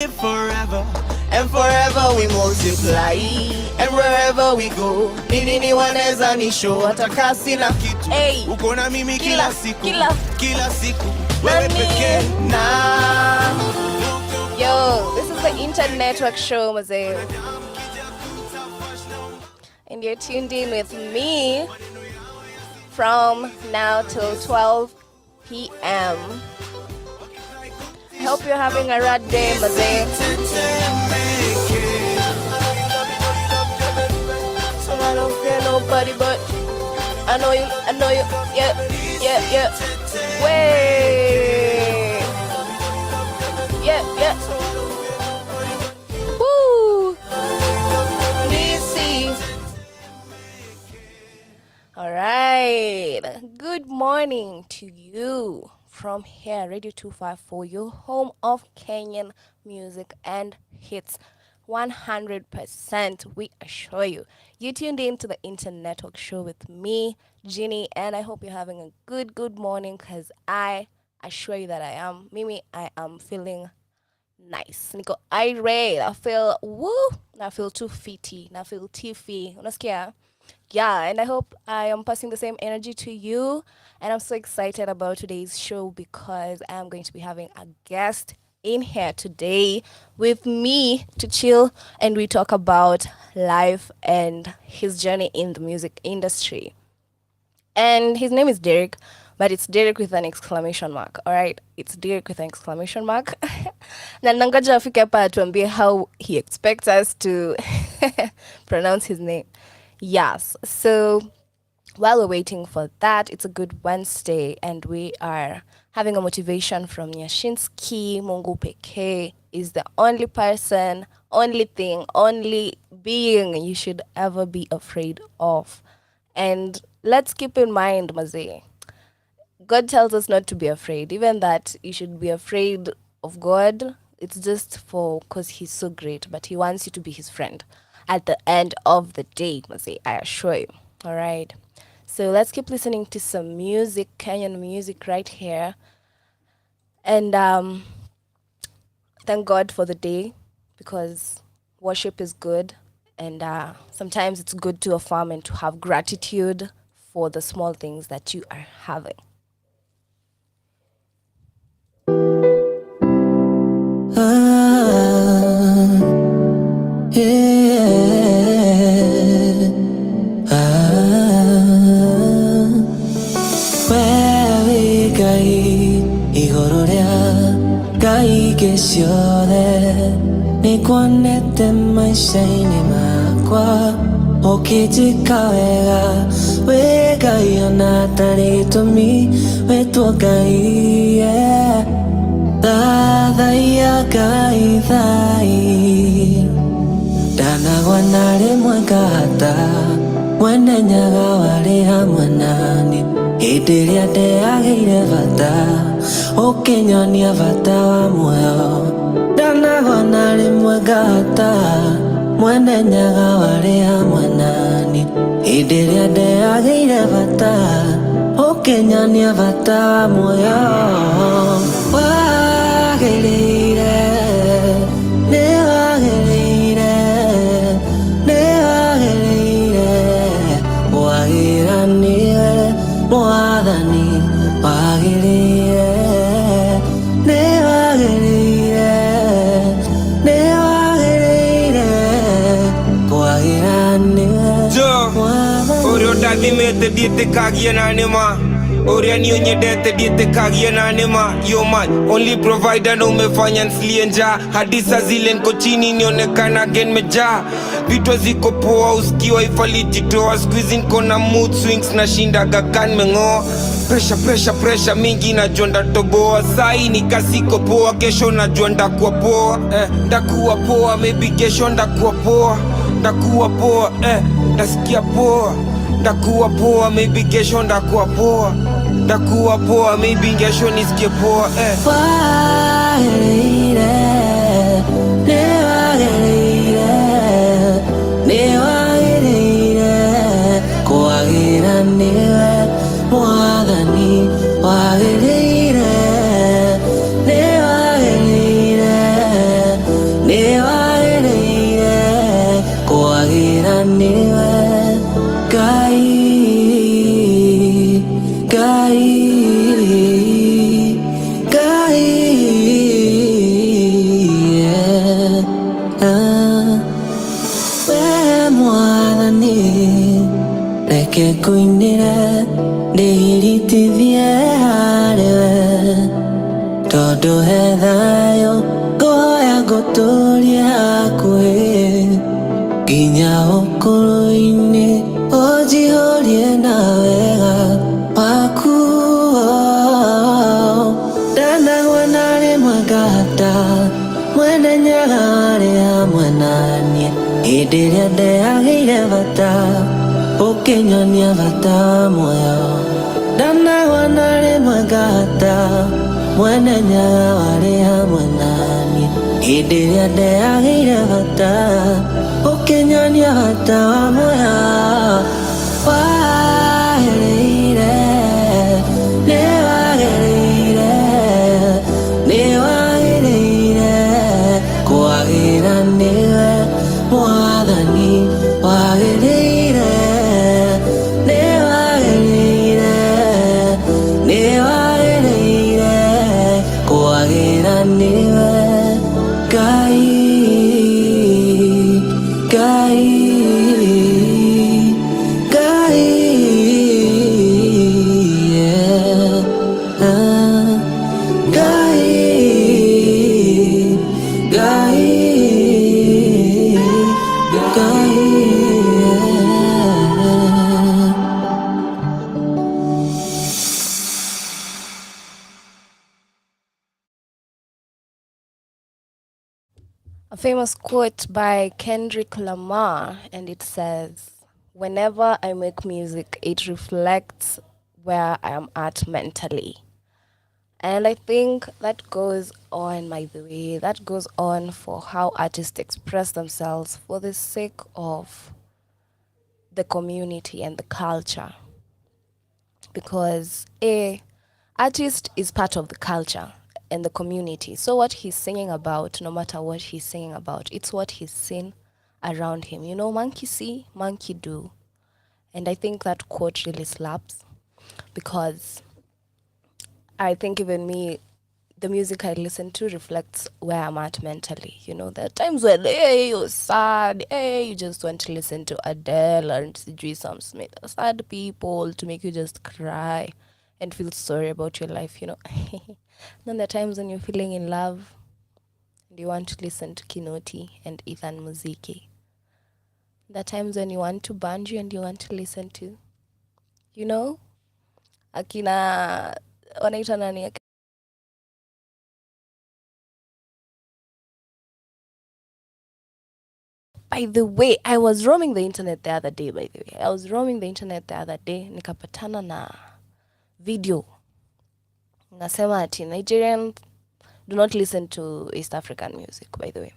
Forever and forever we multiply, and wherever we go nini wanaweza nisho atakasi na kitu. Hey, uko na mimi kila siku wewe pekee na. Yo, this is the INTERNETWORK show, Mazee, and you're tuned in with me from now till 12 p.m. I hope you're having a rad day, Mazee. So I don't fear nobody, but I know you, yeah. Way. Yeah. Woo. DC. All right. Good morning to you. From here, Radio 254, your home of Kenyan music and hits. 100%, we assure you. You tuned in to the INTERNETWORK show with me, GINNY, and I hope you're having a good morning, because I assure you that I am. Mimi, I am feeling nice. Niko irate. I feel woo. I feel too fitty. I feel tiffy. Unasikia? Yeah, and I hope I am passing the same energy to you. And I'm so excited about today's show because I am going to be having a guest in here today with me to chill and we talk about life and his journey in the music industry. And his name is Derrick, but it's Derrick with an exclamation mark. All right, it's Derrick with an exclamation mark. Na nangoja afike hapa atuambie how he expects us to pronounce his name. Yes, so while we're waiting for that, it's a good Wednesday and we are having a motivation from Nyashinsky. Mungu pekee is the only person, only thing, only being you should ever be afraid of. And let's keep in mind, Mazee, God tells us not to be afraid. Even that you should be afraid of God, it's just because he's so great, but he wants you to be his friend at the end of the day, Mazee, I assure you. All right. So let's keep listening to some music, Kenyan music right here. And thank God for the day, because worship is good. And sometimes it's good to affirm and to have gratitude for the small things that you are having. Nikwanete maisha-inĩ makwa ũkĩnjĩka wega wĩ Ngai ona atarĩ gĩtũmi wĩtwo Ngai thathaiya Ngai thai ndanagwa na rĩmwe ngahata mwene nyaga warĩ hamwe naniĩ hĩndĩ ĩrĩa ndeyagĩire bata ũkĩnyonia bata wa muoyo ndanagwa na rĩmwe ngahata mwene nyaga warĩ hamwe naniĩ hĩndĩ ĩrĩa ndeyagĩire bata ũkĩnyonia bata wa muoyo wagĩrĩire nĩwagĩrĩire wagĩra nĩwe mwathani wagĩrĩire Oro ndathimete ndiĩtĩkagie na nĩma ũrĩa niĩ nyendete ndiĩtĩkagie na nĩma. Yo man, only provider na umefanya nsilie njaa hadi saa zile niko chini nionekana again mejaa vitu ziko poa usikiwa ifalijitoa siku hizi niko na mood swings na shindaga kan meng'oa pressure mingi najua ndatoboa sai nikasiko poa kesho najua ndakuwa poa ndakuwa poa maybe kesho ndakuwa poa ndakuwa poa ndasikia poa ndakuwa poa maybe kesho ndakuwa poa ndakuwa poa maybe kesho nisikie poa wagĩrĩire nĩwagĩrĩire kwagĩra nĩwe mwathani wagĩrĩire nĩwagĩrĩire kuinire ndiritithie harĩwe tondũ he thayũ ngũhoya ngũtũrie hakuhĩ nginya ũkũrũ-inĩ ũnjihũrie na wega waku ndanagwa na rĩmwe ngahata mwene nyaga warĩ hamwe naniĩ hĩndĩ ĩrĩa ndeyagĩire bata ũkĩnyonia bata wa muoyo ndanagwa na rĩmwe ngahata mwene nyaga warĩ hamwe naniĩ hĩndĩ ĩrĩa ndeyagĩire bata ũkĩnyonia bata wa muoyo wagĩrĩire nĩwagĩrĩire nĩwagĩrĩire kwagĩra nĩwe mwathani wagĩrĩire nĩwagĩrĩire nĩwagĩrĩire kwagĩra nĩwe Ngai Ngai Ngai yeah. Ngai Ngai Ngai yeah. A famous quote by Kendrick Lamar, and it says, "Whenever I make music, it reflects where I am at mentally." And I think that goes on, by the way, that goes on for how artists express themselves for the sake of the community and the culture. Because a artist is part of the culture and the community. So what he's singing about, no matter what he's singing about, it's what he's seen around him. You know, monkey see, monkey do. And I think that quote really slaps, because I think even me, the music I listen to reflects where I'm at mentally. You know, there are times when, hey, you're sad, hey, you just want to listen to Adele and Sijui Sam Smith, sad people to make you just cry and feel sorry about your life, you know. Then there are times when you're feeling in love and you want to listen to Kinoti and Ethan Muziki. There are times when you want to banjo and you want to listen to, you know, akina wanaita nani. By the way, I was roaming the internet the other day, nikapatana na video. Nasema ati Nigerians do not listen to East African music, by the way.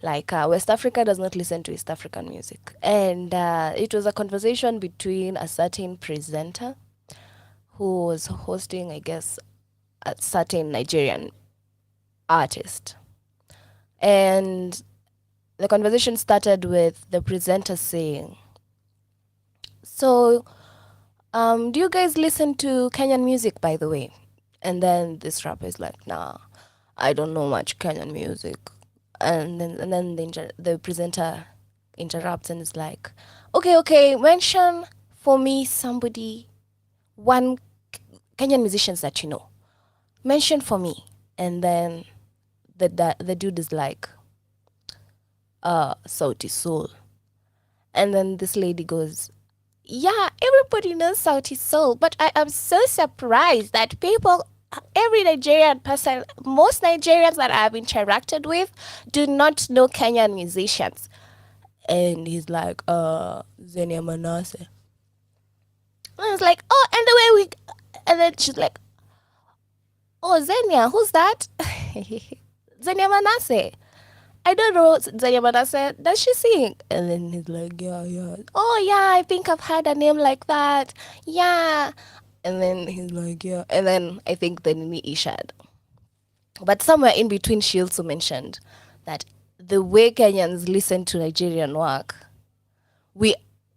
Like West Africa does not listen to East African music. And it was a conversation between a certain presenter who was hosting, I guess, a certain Nigerian artist. And the conversation started with the presenter saying, "So, do you guys listen to Kenyan music, by the way?" And then this rapper is like, "Nah, I don't know much Kenyan music." And then the presenter interrupts and is like, okay, mention for me somebody, one Kenyan musicians that you know. Mention for me. And then the dude is like, Sauti Soul. And then this lady goes, "Yeah, everybody knows Sauti Soul, but I am so surprised that people, every Nigerian person, most Nigerians that I've interacted with do not know Kenyan musicians." And he's like, Zenia Manasseh. And I was like, oh, and the way and then she's like, "Oh, Zenia, who's that?" Zenia Manasseh. "I don't know Zenia Manasseh. Does she sing?" And then he's like, yeah. "Oh, yeah, I think I've had a name like that. Yeah." And then he's like, yeah. And then I think the Nini Ishad. But somewhere in between, she also mentioned that the way Kenyans listen to Nigerian work,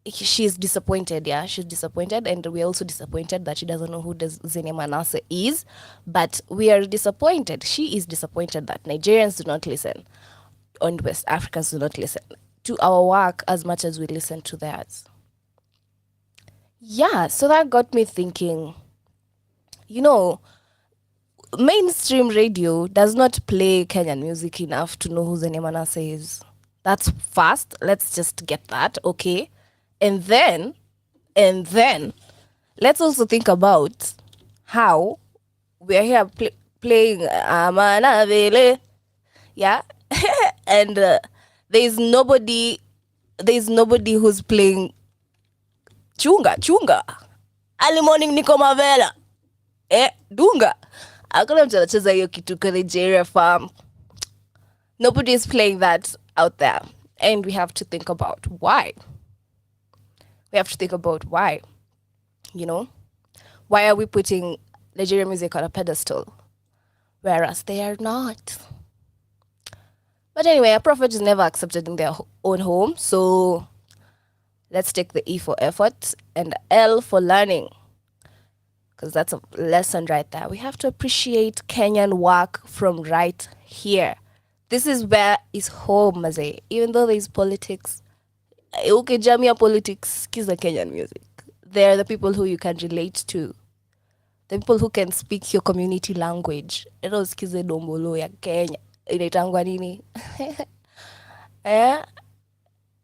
she's disappointed, yeah. She's disappointed, and we're also disappointed that she doesn't know who Zenia Manasseh is. But we are disappointed. She is disappointed that Nigerians do not listen, and West Africans do not listen to our work as much as we listen to theirs. Yeah, so that got me thinking, you know, mainstream radio does not play Kenyan music enough to know who Zenemanase is. That's fast. Let's just get that, okay? And then, let's also think about how we are here playing Amana Vele, yeah, and there's nobody who's playing chunga early morning niko mavela dunga. Hakuna mtu anacheza hiyo kitu kwa Nigeria farm. Nobody is playing that out there, and we have to think about why. You know, why are we putting Nigerian music on a pedestal, whereas they are not? But anyway, a prophet is never accepted in their own home, so let's take the E for effort and L for learning, because that's a lesson right there. We have to appreciate Kenyan work from right here. This is where is home, Maze. Even though there's politics, okay, jamia politics, kiza Kenyan music. They're the people who you can relate to. The people who can speak your community language. Eno sikize dombolo ya Kenya. Inaitangwa nini?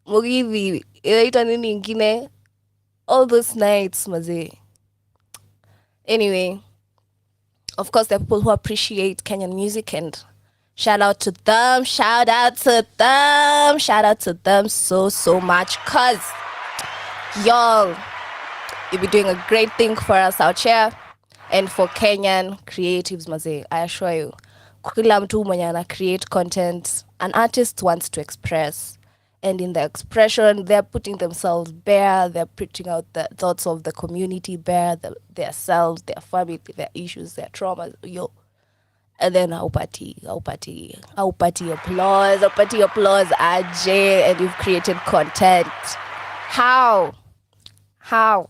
Mugithi. Inaitwa nini ingine? All those nights, Maze. Anyway, of course, there are people who appreciate Kenyan music, and shout out to them so much, cause y'all, you'll be doing a great thing for us out here and for Kenyan creatives, Maze. I assure you, kila mtu mwenye ana create content, an artist wants to express, and in the expression, they're putting themselves bare, they're putting out the thoughts of the community bare, their selves, their family, their issues, their traumas, yo. And then aupati applause, AJ, and you've created content. How? All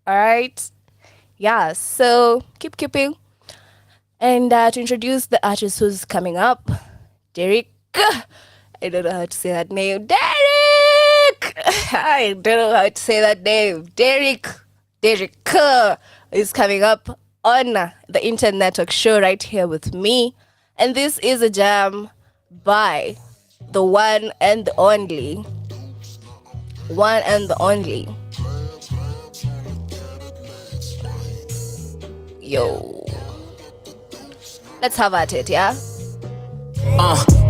right? Yeah, so keep keeping. And to introduce the artist who's coming up, Derrick. I don't know how to say that name. Derrick! I don't know how to say that name. Derrick is coming up on the INTERNETWORK show right here with me. And this is a jam by the one and the only. Yo. Let's have at it, yeah?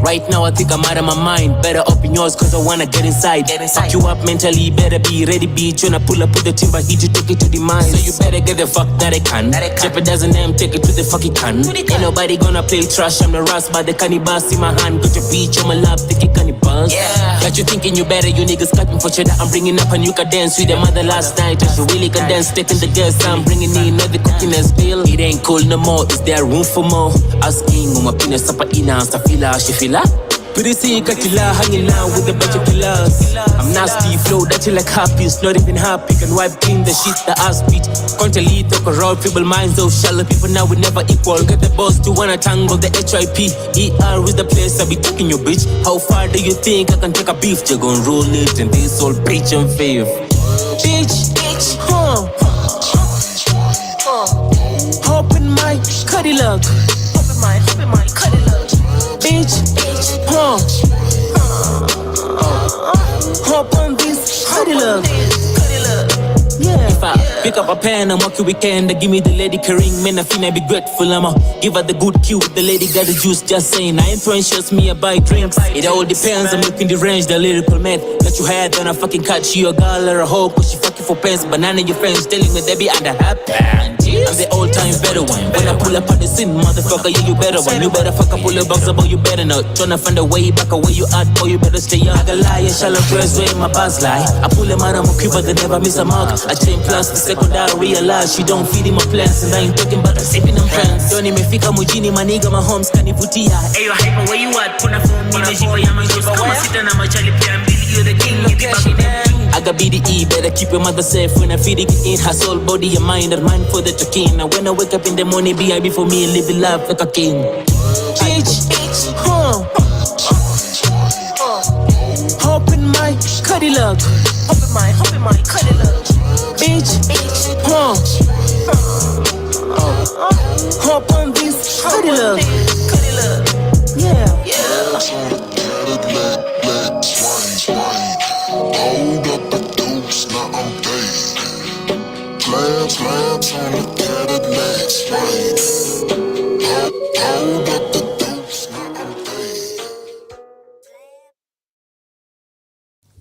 Right now I think I'm out of my mind. Better open yours cause I wanna get inside. Fuck you up mentally, better be ready, bitch. When I pull up with the timber heat, you take it to the mine. So you better get the fuck that I can. Jeopardize and them, take it to the fucking can. Ain't nobody gonna play trash, I'm the rust by the cannibals in my hand. Got your bitch on my lap, take it cannibals. Got you thinking you better, you niggas clapping for cheddar. I'm bringing up and you can dance with the mother last night. If you really can dance, taking the girls, I'm bringing in all the cooking and spill. It ain't cool no more, is there room for more? Asking on my penis, up ina, stafila, she feel up. Pretty sick, killer, hanging out with a bunch of killers. I'm nasty, flow that you like happy, not even happy. Can wipe clean the shit that I speak. Can't lead, talk around, feeble minds of shallow people. Now we never equal. Get the boss to wanna tangle the HIP. ER is the place I be taking your bitch. How far do you think I can take a beef? You gon' roll it and this all preach and fave. Bitch, hop in my Cadillac. Hop in my Cadillac. Bitch, hop on this Cadillac. Yeah. If I pick up a pen and walk your weekend, give me the lady carrying men, I feel I be grateful. I'ma give her the good cue. The lady got the juice, just saying. I ain't throwing shots, me I buy drinks. It all depends, I'm looking the range, the lyrical man. That you had, then I fucking catch you a girl or a hoe, cause she fucking for pants. Banana your friends telling me they be under her pants. I'm the old time better one. When I pull up on the scene, motherfucker, yeah, you better one. You better fuck up, pull a box up, or you better not. Tryna find a way back away you at, boy, you better stay young. I got lie, shallow dress, way my past lie. I pull a man, I'm a keeper, they never miss a mark. I chain plus the second I realize she don't feed in my plans. And I ain't talking about the sipping them friends. Don't even fika mujini, maniga, my homes, kanivutia. Hey, you hyper, where you at? Puna phone, nimejipa ya mangoes. Kama sita na machali pia mbili, you're the king, you be back in them. I got BDE, better keep your mother safe. When I feed it in her soul, body, and mind, and mind for the chicken. And when I wake up in the morning, BIB for me, living life like a king. Bitch, hop in my Cadillac. Hop in my Cadillac. Bitch, hop on this. Cuddy love. Yeah. Hold up the deuce, now I'm paid. Slabs on the Cadillac swing. Hold up the deuce, now I'm paid.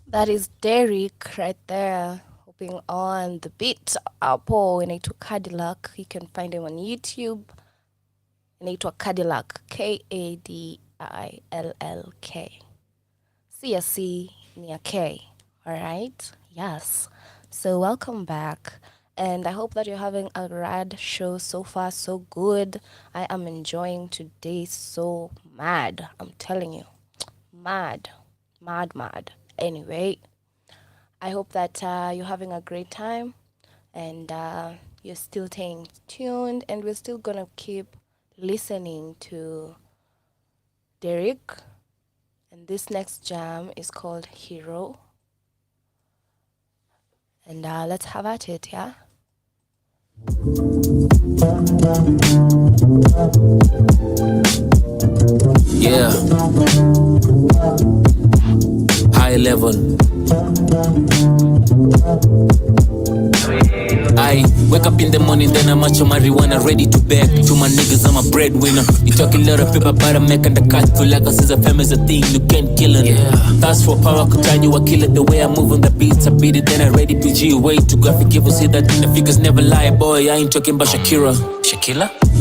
That is Derrick right there, hopping on the beat hapo inaitwa Cadillac. You can find him on YouTube. Inaitwa Cadillac, Kadillk. C ni a K. Alright? Yes. So welcome back. And I hope that you're having a rad show so far, so good. I am enjoying today so mad. I'm telling you. Mad. Anyway, I hope that you're having a great time and you're still staying tuned, and we're still gonna keep listening to Derrick. And this next jam is called Hero. And let's have at it, yeah? Yeah. High level. I wake up in the morning, then I'm macho marijuana, ready to beg. To my niggas, I'm a breadwinner. You talking a lot of paper, but I'm making the cut. Feel like us is a fame is a thing, you can't kill it. Yeah. Thirst for power, could turn you a killer. The way I move on the beats, I beat it, then I ready PG. Way too graphic, if you see that the figures never lie. Boy, I ain't talking about Shakira.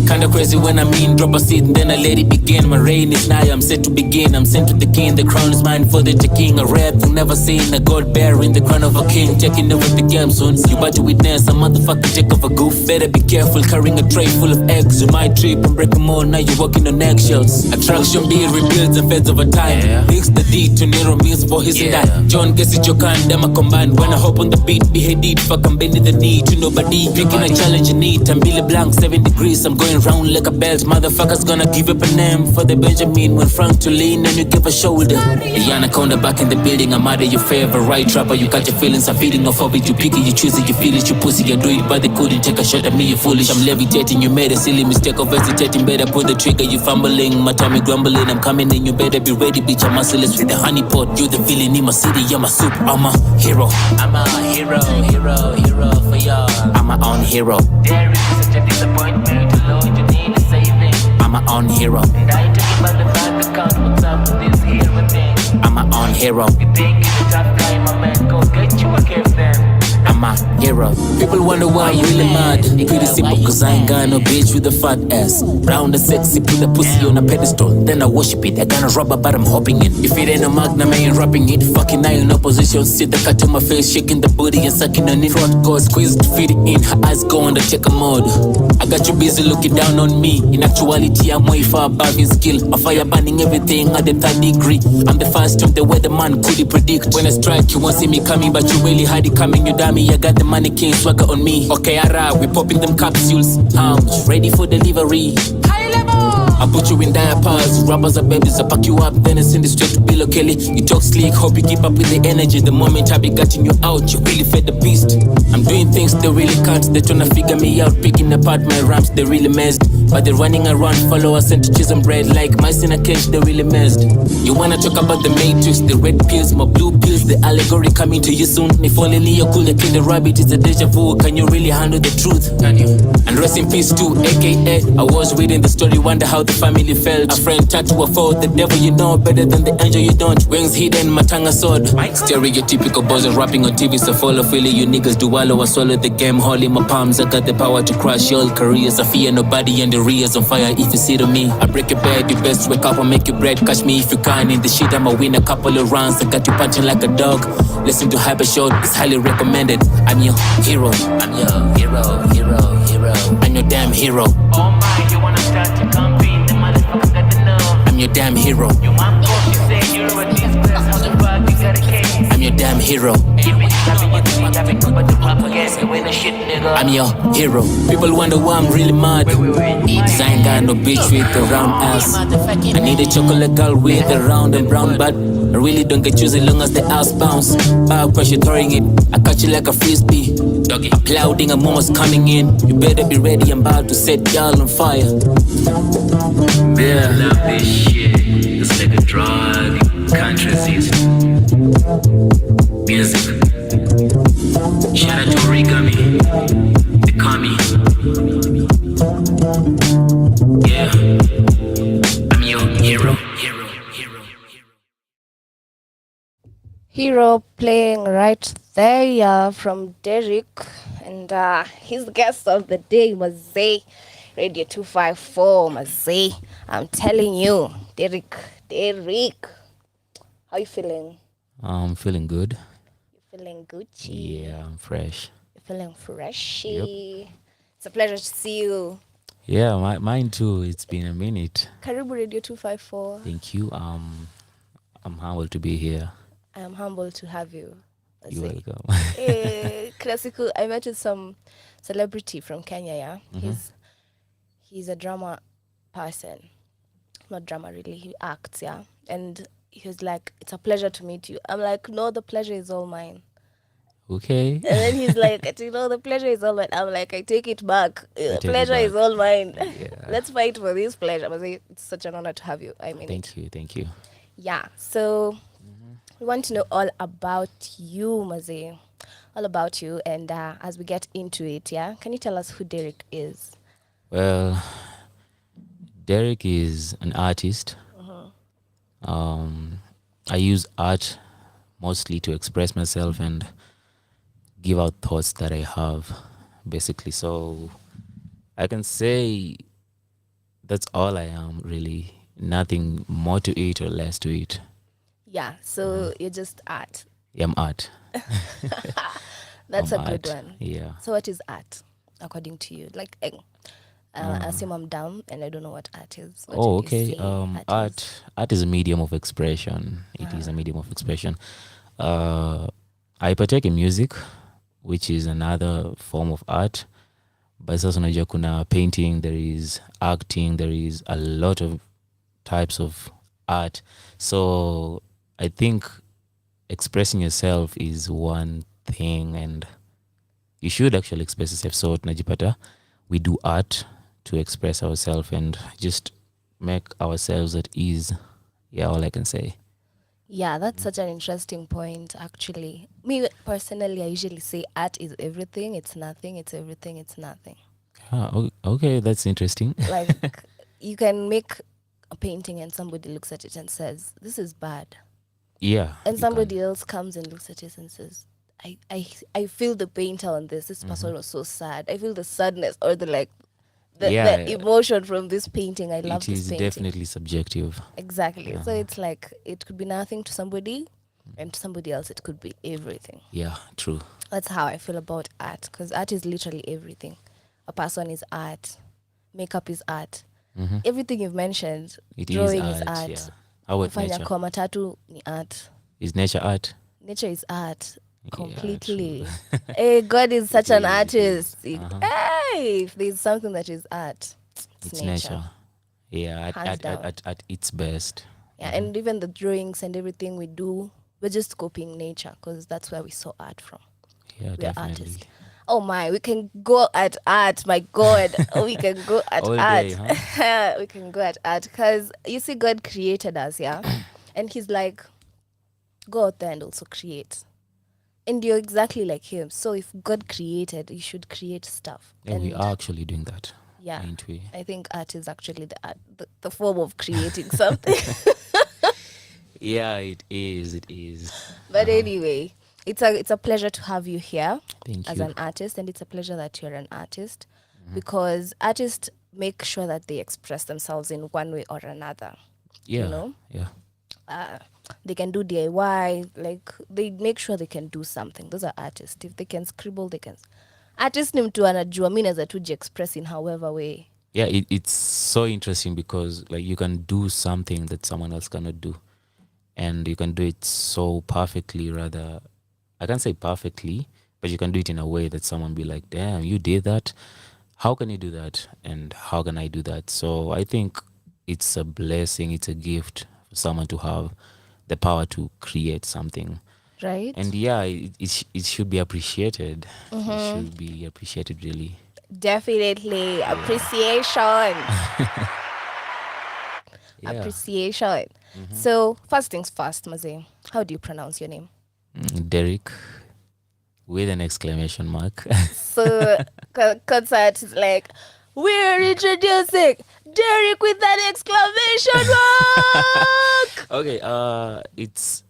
Kinda crazy when I mean drop a seed and then I let it begin. My reign is nigh, I'm set to begin. I'm sent to the king, the crown is mine for the taking. A rare thing never seen, a god bearing the crown of a king. Taking over the game soon, you about to witness a motherfucker take off a goof. Better be careful carrying a tray full of eggs. You might trip and break them all, now you're walking on eggshells. Attraction being rebuilds and fades over time. Fix the D to Nero means for his and that. John guess it your kind, them a combined. When I hop on the beat, beheaded, fuck I'm bending the knee to nobody. Picking a challenge in it, I'm Billy Blanc, 7 degrees, I'm going round like a belt. Motherfuckers gonna give up a name for the Benjamin. When Frank to lean and you give a shoulder. The anaconda back in the building, I'm out of your favorite rapper. You got your feelings, I'm feeding off of it. You pick it, you choose it, you feel it, you pussy, you do it, but they couldn't take a shot at me, you foolish. I'm levitating, you made a silly mistake of hesitating. Better pull the trigger, you fumbling, my tummy grumbling. I'm coming in, you better be ready, bitch. I'm merciless with the honey pot. You the villain in my city, you're my soup. I'm a hero. I'm a hero for y'all. I'm my own hero. There is such a disappointment alone, you need a saving. I'm my own hero. And I ain't talking about the bank account, what's up with this hero thing. I'm my own hero. You think it's a tough guy, my man, go get you a gift then. I'm a hero. People wonder why I'm really mad. Pretty simple, cause I ain't got no bitch with a fat ass. Round and sexy, put a pussy on a pedestal. Then I worship it, I got a rubber but I'm hopping it. If it ain't a magnum, I ain't rapping it. Fucking I in opposition, sit the cut on my face, shaking the booty and sucking on it. Front goes squeezed, feed it in, her eyes go on the checker mode. I got you busy looking down on me. In actuality, I'm way far above his skill. I fire burning everything at the 3rd degree. I'm the first of the weatherman, could he predict? When I strike, you won't see me coming, but you really had it coming, you dummy. I got the mannequin swagger on me. Okay, alright, we popping them capsules. Ready for delivery. High level. I put you in diapers, rappers are babies, I pack you up, then I send it straight to Bill Kelly. You talk slick, hope you keep up with the energy. The moment I be getting you out, you really fed the beast. I'm doing things they really can't, they tryna figure me out, picking apart my raps, they really messed. But they're running around, followers and cheese and bread like mice in a cage, they really messed. You wanna talk about the matrix, the red pills, my blue pills, the allegory coming to you soon. If only you're cool, they kill the rabbit, it's a deja vu. Can you really handle the truth? Can you? And rest in peace too, aka I was reading the story, wonder how the family felt. A friend turned to a foe, the devil you know better than the angel you don't. Wings hidden, matanga sword. Stereotypical boys are rapping on TV, so follow Philly. You niggas do wallow, I swallow the game, hole in my palms. I got the power to crush your careers. I fear nobody and the rears on fire if you see to me. I break a bed, you best wake up and make your bread. Catch me if you can in the shit, I'ma win a couple of rounds. I got you punching like a dog. Listen to Hyper Shot, it's highly recommended. I'm your hero. I'm your hero. I'm your damn hero. Oh my, you wanna start to compete? The motherfuckers got to know. I'm your damn hero. You mom boss, you say you're a disgrace. On the back, you got a case. I'm your damn hero. I'm your hero. People wonder why I'm really mad. Cause I ain't got no bitch with a round ass. I need a chocolate girl with a round and brown butt. I really don't get used as long as the ass bounce. Power pressure throwing it, I catch you like a frisbee. Doggy. Applauding, I'm almost coming in. You better be ready, I'm about to set y'all on fire. Yeah, I love this shit. It's like a drug. Can't resist. Music. Shout out to Origami. The Kami. Yeah. I'm your hero. Hero playing right there, yeah, from Derrick. And his guest of the day, Mazay. Radio 254, Mazay. I'm telling you, Derrick. How you feeling? I'm feeling good. You feeling Gucci? Yeah, I'm fresh. You feeling freshy? Yep. It's a pleasure to see you. Yeah, mine too. It's been a minute. Karibu Radio 254. Thank you. I'm humbled to be here. I am humbled to have you. You're welcome. Classical. I met with some celebrity from Kenya, yeah? Mm-hmm. He's a drama person. Not drama really, he acts, yeah? And he was like, it's a pleasure to meet you. I'm like, no, the pleasure is all mine. Okay. And then he's like, the pleasure is all mine. I'm like, I take it back. The pleasure is all mine. Yeah. Let's fight for this pleasure. It's such an honor to have you. I mean, Thank you. Yeah, so we want to know all about you, Mazay. All about you. And as we get into it, yeah, can you tell us who Derrick is? Well, Derrick is an artist. I use art mostly to express myself and give out thoughts that I have, basically. So I can say that's all I am, really. Nothing more to it or less to it. Yeah, so you're just art. Yeah, I'm art. That's I'm a good art. one. Yeah. So what is art, according to you? Like, I assume I'm dumb and I don't know what art is. What do you say Art is a medium of expression. It is a medium of expression. I partake in music, which is another form of art. But sasa unajua kuna painting, there is acting, there is a lot of types of art. So I think expressing yourself is one thing, and you should actually express yourself. So tunajipata, we do art to express ourselves and just make ourselves at ease. Yeah, all I can say. Yeah, that's such an interesting point, actually. Me, personally, I usually say art is everything, it's nothing, it's everything, it's nothing. Okay, that's interesting. Like, you can make a painting and somebody looks at it and says, this is bad. Yeah. And somebody else comes and looks at it and says, I feel the painter on this. This person was so sad. I feel the sadness or the emotion from this painting. I love this painting. It is definitely subjective. Exactly. Yeah. So it's like, it could be nothing to somebody, and to somebody else it could be everything. Yeah, true. That's how I feel about art, because art is literally everything. A person is art. Makeup is art. Mm-hmm. Everything you've mentioned, It drawing is is art. art. Yeah. How about Kufanya nature? kwa matatu ni art. Is nature art? Nature is art. Yeah, Completely. true. Hey, God is such an It artist. Uh-huh. Hey, if there's something that is art, It's nature. Yeah, Hands down. at its best. Yeah, and even the drawings and everything we do, we're just copying nature, because that's where we saw art from. Yeah, We're definitely. artists. Oh my, we can go at art, my God. We can go at All art. day, huh? We can go at art, because you see, God created us, yeah? And he's like, go out there and also create. And you're exactly like him. So if God created, you should create stuff. And we are actually doing that. Yeah, Ain't we? I think art is actually the form of creating something. Yeah, it is. It is. But anyway, it's a pleasure to have you here Thank as you. an artist, and it's a pleasure that you're an artist, because artists make sure that they express themselves in one way or another. Yeah. You know, Yeah. they can do DIY, like they make sure they can do something. Those are artists. If they can scribble, they can. Artist ni mtu anajua, mimi naweza tu express in however way. Yeah, it's so interesting because like you can do something that someone else cannot do, and you can do it so perfectly. Rather, I can't say perfectly, but you can do it in a way that someone be like, "Damn, you did that. How can you do that? And how can I do that?" So I think it's a blessing. It's a gift for someone to have the power to create something. Right? And yeah, it should be appreciated. It should be appreciated, really. Definitely. Appreciation. Yeah. Appreciation. So, first things first, Maze. How do you pronounce your name? Derrick with an exclamation mark. So, concert is like, we're introducing Derrick with an exclamation mark. Okay, it's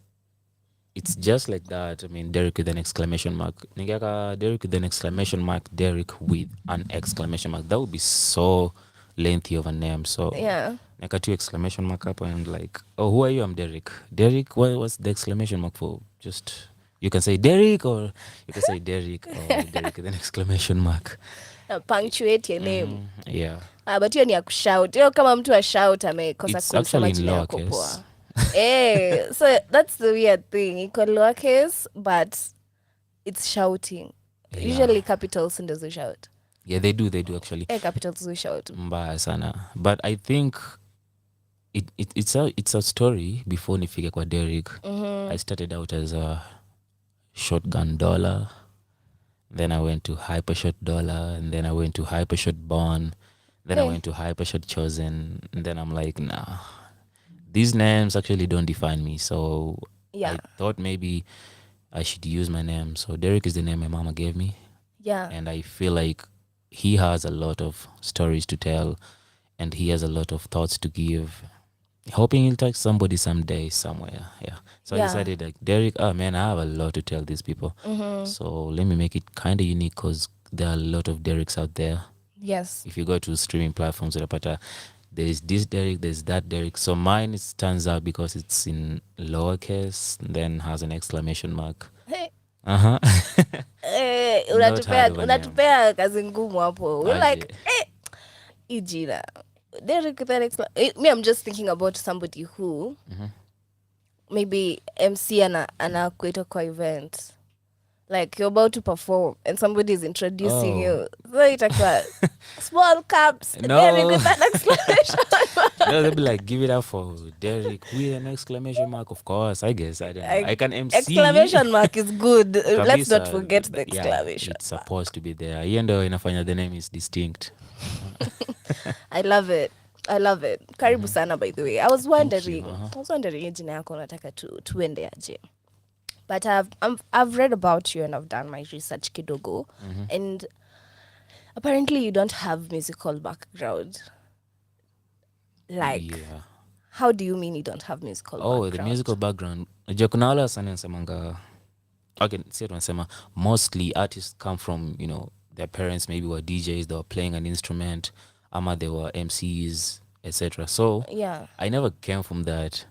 just like that. I mean, Derrick with an exclamation mark. Ningeka Derrick with an exclamation mark, Derrick with an exclamation mark. That would be so lengthy of a name. So Yeah. Neka two exclamation mark up and like, oh, who are you? I'm Derrick. Derrick, what's the exclamation mark for? Just you can say Derrick or you can say Derrick or Derrick with an exclamation mark. Punctuate your name. Yeah. But hiyo ni ya kushout. Hiyo kama mtu ashout amekosa It's kusema actually in jina yako lowercase. poa. So that's the weird thing. Iko lowercase, but it's shouting. Yeah. Usually capitals ndizo shout. Yeah, they do actually. Capitals do shout. Mbaya sana. But I think it's a story before nifike kwa Derrick. I started out as a shotgun dollar. Then I went to hypershot dollar, and then I went to hypershot born. Then I went to hypershot chosen, and then I'm like, nah. These names actually don't define me. So Yeah. I thought maybe I should use my name. So Derrick is the name my mama gave me. Yeah. And I feel like he has a lot of stories to tell and he has a lot of thoughts to give. Hoping he'll touch somebody someday, somewhere. Yeah. So Yeah. I decided, like, Derrick, man, I have a lot to tell these people. So let me make it kind of unique because there are a lot of Derricks out there. Yes. If you go to streaming platforms, there's this Derrick, there's that Derrick. So mine stands out because it's in lowercase, then has an exclamation mark. Hey. Uh-huh. Unatupea kazi ngumu hapo. We're Aje. like, hii jina. Derrick with an me, I'm just thinking about somebody who maybe MC anakuita kwa event. Like you're about to perform and somebody is introducing you. So itakuwa small caps, No. Derrick with an exclamation mark. No, they'll be like, give it up for Derrick with an exclamation mark. Of course, I guess. I don't know. I can MC. Exclamation mark is good. Let's not Kabisa. forget the Yeah, exclamation it's mark. supposed to be there. Hiyo ndio inafanya the name is distinct. I love it. Karibu sana, by the way. I was wondering hii jina yako nataka tuende aje. But I've read about you and I've done my research kidogo. And apparently you don't have musical background. Like, Yeah. how do you mean you don't have musical background? The musical background. Unajua kuna wale wasanii wanasemanga, okay, si tunasema mostly artists come from, their parents maybe were DJs, they were playing an instrument, ama they were MCs, etc. So Yeah. I never came from that.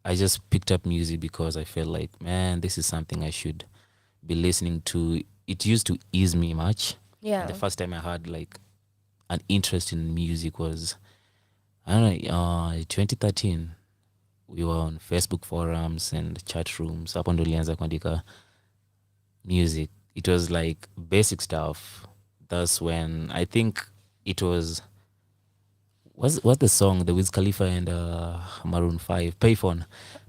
I just picked up music because I felt like, man, this is something I should be listening to. It used to ease me much. Yeah. And the first time I had like an interest in music was, I don't know, 2013. We were on Facebook forums and chat rooms. Hapo ndo nilianza kuandika music. It was like basic stuff. That's when I think it was, what's the song, the Wiz Khalifa and Maroon 5, Payphone.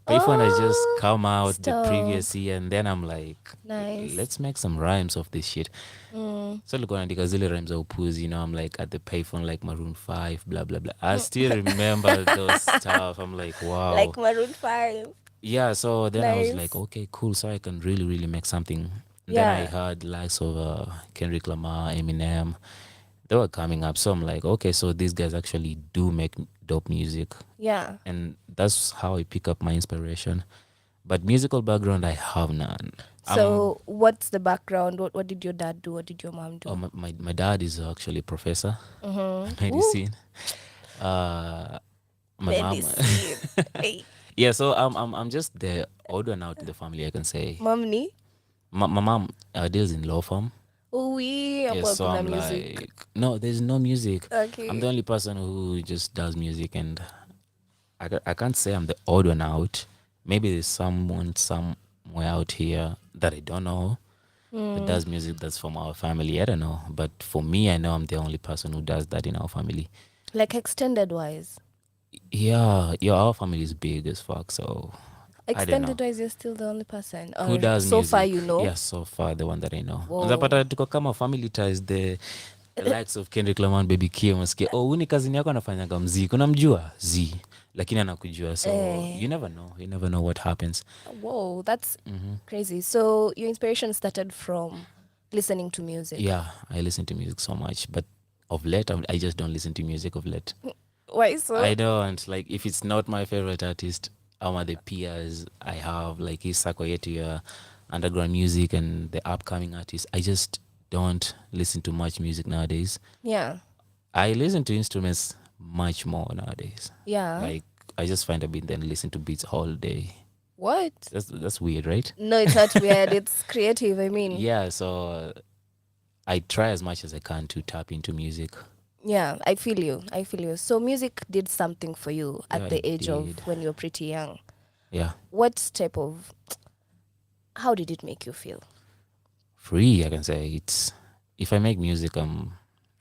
Payphone has just come out the previous year, and then I'm like, Nice. let's make some rhymes of this shit. So nilikuwa naandika zile rhymes za upuzi, I'm like at the Payphone, like Maroon 5, blah blah blah. I still remember those stuff. I'm like, wow. Like Maroon 5. Yeah, so then I was Nice. like, okay, cool. So I can really, really make something. Yeah. Then I heard likes of Kendrick Lamar, Eminem. They were coming up. So I'm like, okay, so these guys actually do make dope music. Yeah. And that's how I pick up my inspiration. But musical background, I have none. So what's the background? What did your dad do? What did your mom do? My dad is actually a professor of medicine. My mom. Medicine. Hey. Yeah, so I'm just the odd one out in the family, I can say. Momni? My mom deals in law firm. Hapo So kuna I'm music. like, no, there's no music. Okay. I'm the only person who just does music, and I can't say I'm the odd one out. Maybe there's someone somewhere out here that I don't know that does music that's from our family. I don't know. But for me, I know I'm the only person who does that in our family. Like extended wise. Yeah, our family is big as fuck, so Extended wise, you're still the only person. Or who does so music. far, you know? Yeah, so far the one that I know. Whoa. Unapata tuko kama family ties, the likes of Kendrick Lamar, Baby Kim, unasikia huu ni kazini yako anafanyaga mziki, unamjua lakini anakujua, so you never know what happens. Whoa, that's crazy. So your inspiration started from listening to music. Yeah, I listen to music so much, but of late I just don't listen to music of late. Why so? I don't, like, if it's not my favorite artist, the peers I have, like Isako Yetu, underground music, and the upcoming artists, I just don't listen to much music nowadays. Yeah. I listen to instruments much more nowadays. Yeah. Like, I just find a beat, then listen to beats all day. What? That's weird, right? No, it's not weird. It's creative, I mean. Yeah, so I try as much as I can to tap into music. Yeah, I feel you. So music did something for you at the age of when you were pretty young. Yeah. What type of... How did it make you feel? Free, I can say. It's, if I make music, that's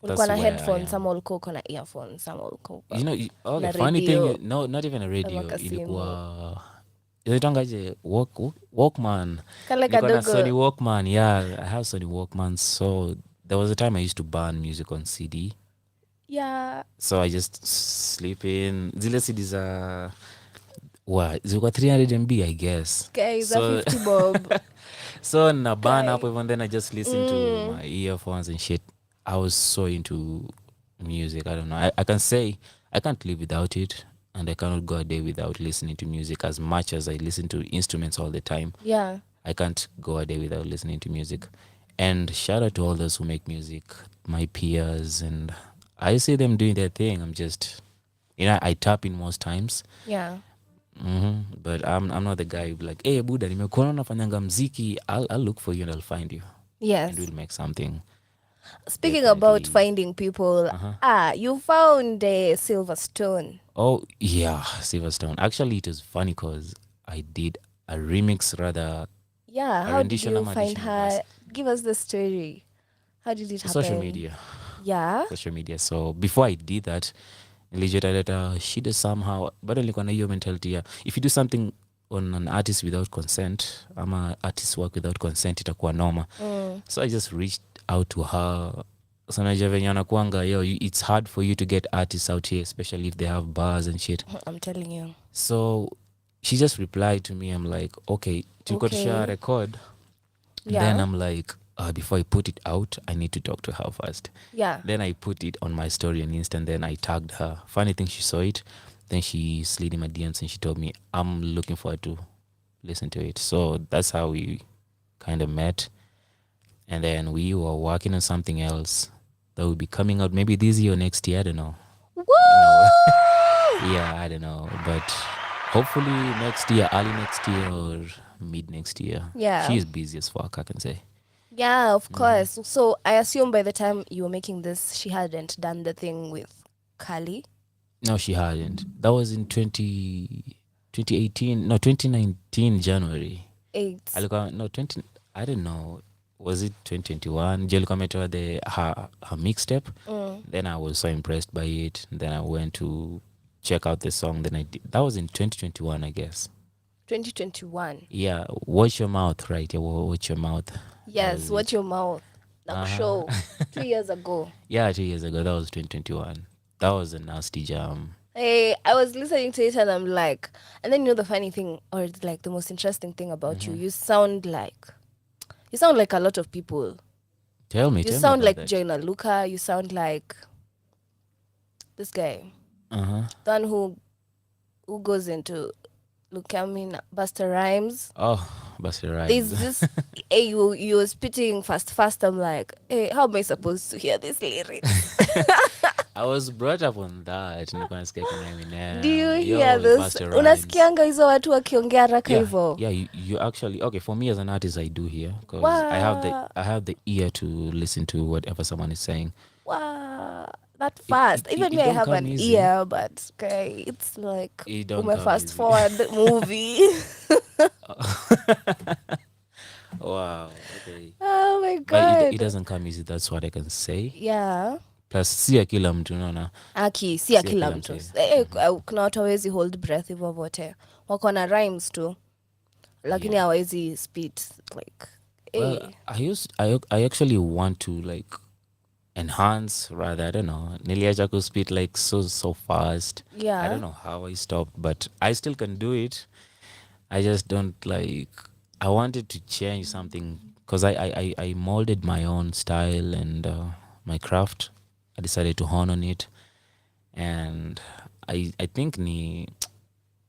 ulikuwa na where headphones, some ulikuwa uko na earphones, some ulikuwa okay, funny thing, not even a radio, ilikuwa inaitwangaje, Walkman. Kale Nilikuwa na kadogo. Sony Walkman. Yeah, I have Sony Walkman. So there was a time I used to burn music on CD. Yeah. So I just sleep in. Zile CDs are zilikuwa 300 MB, I guess. Okay, so, 50 bob. So na burn up, and then I just listen to my earphones and shit. I was so into music. I don't know. I can say I can't live without it, and I cannot go a day without listening to music. As much as I listen to instruments all the time, Yeah. I can't go a day without listening to music. And shout out to all those who make music, my peers, and I see them doing their thing. I'm just, I tap in most times. Yeah. But I'm not the guy who be like, hey Buddha, nimekuona unafanyanga mziki, I'll look for you and I'll find you. Yes. And we'll make something. Speaking Definitely. about finding people, you found a Silverstone. Oh yeah, Silverstone. Actually, it was funny because I did a remix, rather. Yeah, A how did rendition you ama find addition, her? yes. Give us the story. How did it happen? Social media. Yeah. Social media. So before I did that, nilijua shida somehow, bado nilikuwa na hiyo mentality ya if you do something on an artist without consent, ama artist work without consent, itakuwa noma. So I just reached out to her. So najua venye anakuanga, it's hard for you to get artists out here, especially if they have bars and shit. I'm telling you. So she just replied to me. I'm like, okay, tulikuwa tusha record. Yeah. Then I'm like, before I put it out, I need to talk to her first. Yeah. Then I put it on my story on Insta, and then I tagged her. Funny thing, she saw it. Then she slid in my DMs and she told me, I'm looking forward to listen to it. So that's how we kind of met. And then we were working on something else that will be coming out maybe this year or next year. I don't know. Woo! Yeah, I don't know. But hopefully next year, early next year or mid next year. Yeah. She's busy as fuck, I can say. Yeah, of course. So I assume by the time you were making this, she hadn't done the thing with Kali. No, she hadn't. That was in 2019 January. I don't know. Was it 2021? Jelly commented her mixtape. Then I was so impressed by it. Then I went to check out the song. Then I did. That was in 2021, I guess. 2021. Yeah, Watch Your Mouth, right? Yeah, Watch Your Mouth. Yes, Watch Your Mouth. That show 2 years ago. Yeah, 2 years ago. That was 2021. That was a nasty jam. Hey, I was listening to it and I'm like, and then the funny thing, or like the most interesting thing about you, you sound like a lot of people. Tell me. You sound about like that. Jaina Luca. You sound like this guy. The one who goes into Lucamina, Busta Rhymes. Oh, Busta Rhymes. There's this, hey, you were spitting fast. I'm like, hey, how am I supposed to hear this lyrics? I was brought up on that. Nilikuwa nasikia kina Eminem. Do you hear this? Busta Rhymes. Unasikianga hizo watu wakiongea haraka hivyo? Yeah, you actually, okay, for me as an artist, I do hear, because I have the ear to listen to whatever someone is saying. Wow, that fast. Even it me, I don't have come an easy. ear, but okay, it's like It don't come fast easy. forward movie. Wow, okay. Oh my But god. it doesn't come easy, that's what I can say. Yeah. Plus, si ya kila mtu, unaona. Aki, si ya Si ya kila kila mtu. mtu. Kuna watu hawezi hold breath hivyo vote. Wako na rhymes tu. Lakini hawezi spit like Well, I actually want to like enhance rather, I don't know. Niliacha ku speed like so fast. Yeah. I don't know how I stopped, but I still can do it. I just don't like, I wanted to change something because I molded my own style and my craft. I decided to hone on it, and I think ni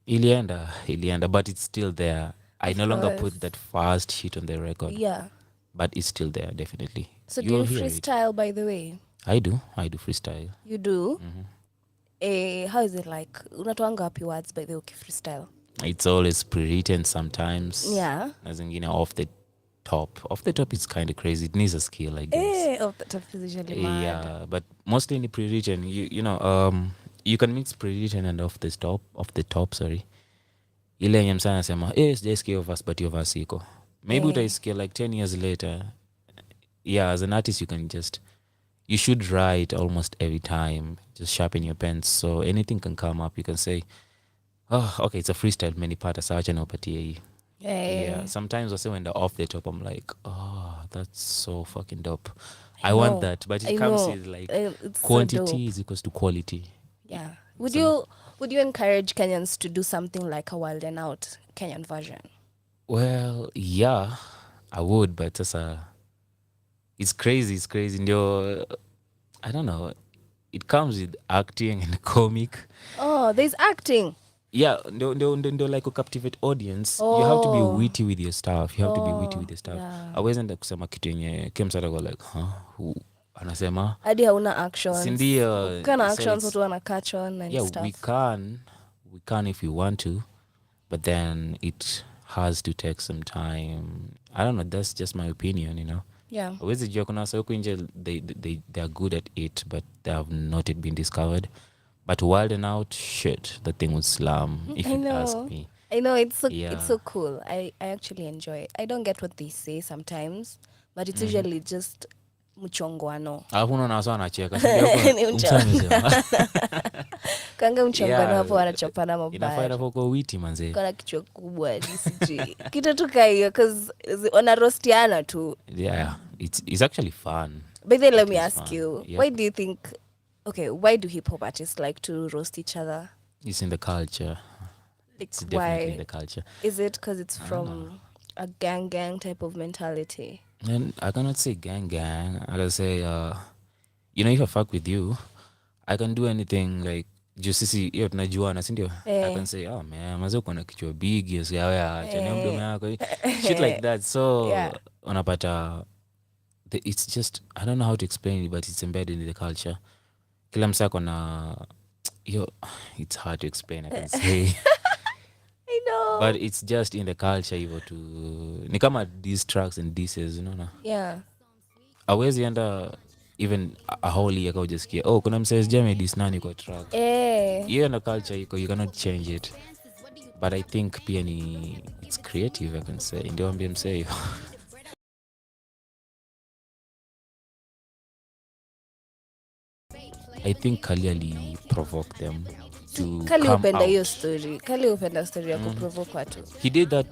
ilienda, but it's still there. I no longer put that fast hit on the record. Yeah. But it's still there, definitely. So do you freestyle, by the way? I do freestyle. You do? How is it like? Unatoanga wapi words by the way freestyle? It's always pre-written sometimes. Yeah. As in, off the top. Off the top is kind of crazy. It needs a skill, I guess. Off the top is usually mad. Yeah, but mostly in pre-written, you can mix pre-written and off the top, sorry. Ile yenye msana nasema, sijaisikia your verse, but your verse iko. Maybe utaisikia like 10 years later. Yeah, as an artist, you should write almost every time. Just sharpen your pens. So anything can come up. You can say, oh, okay, it's a freestyle. Many part asawacha na upatie hii. Yeah. Sometimes I say when they're off the top, I'm like, oh, that's so fucking dope. I want that. But it comes with like quantity is equals to quality. Yeah. Would you encourage Kenyans to do something like a Wild and Out Kenyan version? Well, yeah, I would, but it's crazy. Ndio, I don't know. It comes with acting and comic. Oh, there's acting. Yeah, ndio like to captivate audience. You have to be witty with your stuff. Yeah. Always end up kusema kitu yenye Kemsara go like, who anasema? Hadi hauna actions. Sindio. Kana actions watu wana catch on and stuff. Yeah, we can if we want to, but then it has to take some time. I don't know, that's just my opinion, Yeah. Always jua kuna wasa huku nje, they are good at it, but they have not yet been discovered. But Wild and Out, shit, the thing would slam, if you ask me. I know, it's so cool. I actually enjoy it. I don't get what they say sometimes, but it's usually just mchongwano. Unaona wasa wanacheka. Kanga mchongwano hapo wanachopana mabaya. Inafaida kwa witi manze. Kuna kichwa kubwa DCG. Kitu tu hiyo cuz wanarostiana tu. Yeah, it's actually fun. But then let me ask you, why do you think why do hip hop artists like to roast each other? It's in the culture. It's definitely in the culture. Is it because it's from a gang type of mentality? And I cannot say gang. I can say, if I fuck with you, I can do anything like sisi hiyo tunajuana, si ndio? I can say, oh man, mazo kuna kichwa big, yes, acha mdomo yako. Shit like that. So unapata it's just, I don't know how to explain it, but it's embedded in the culture. Kila msako na it's hard to explain, I can say. I know. But it's just in the culture hivyo tu. Ni kama these tracks and disses, Yeah. Awezi enda even a whole year kaujasikia, kuna msaiz jame dis nani kwa track. Hiyo na culture iko, you cannot change it. But I think pia it's creative, I can say. Ndio ambie msee. I think Kali ali provoke them to Kali come upenda out. hiyo story. Kali upenda story ya kuprovoke watu. He did that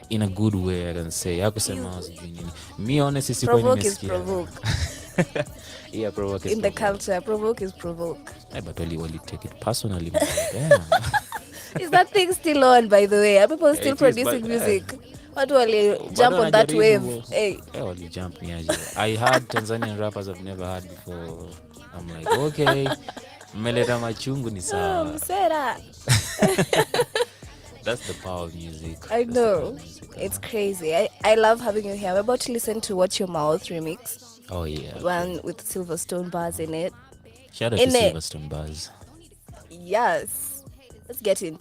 in a good way, I can say. Hakusema sijui nini. Me honestly sikuwa Provoke nimesikia. is provoke. Yeah, provoke is in the culture, provoke is provoke. But wali take it personally. Damn. Is that thing still on, by the way? Are people still It producing is, music? What wali jump on that wave? Hey. Wali jump ni aje. I heard Tanzanian rappers I've never heard before. I'm like, okay, mmeleta machungu ni sawa. Msera. That's the power of music. I know. It's crazy. I love having you here. We're about to listen to Watch Your Mouth remix. Oh yeah. One with Silverstone bars in it. Shout out to Silverstone bars. Yes. Let's get in.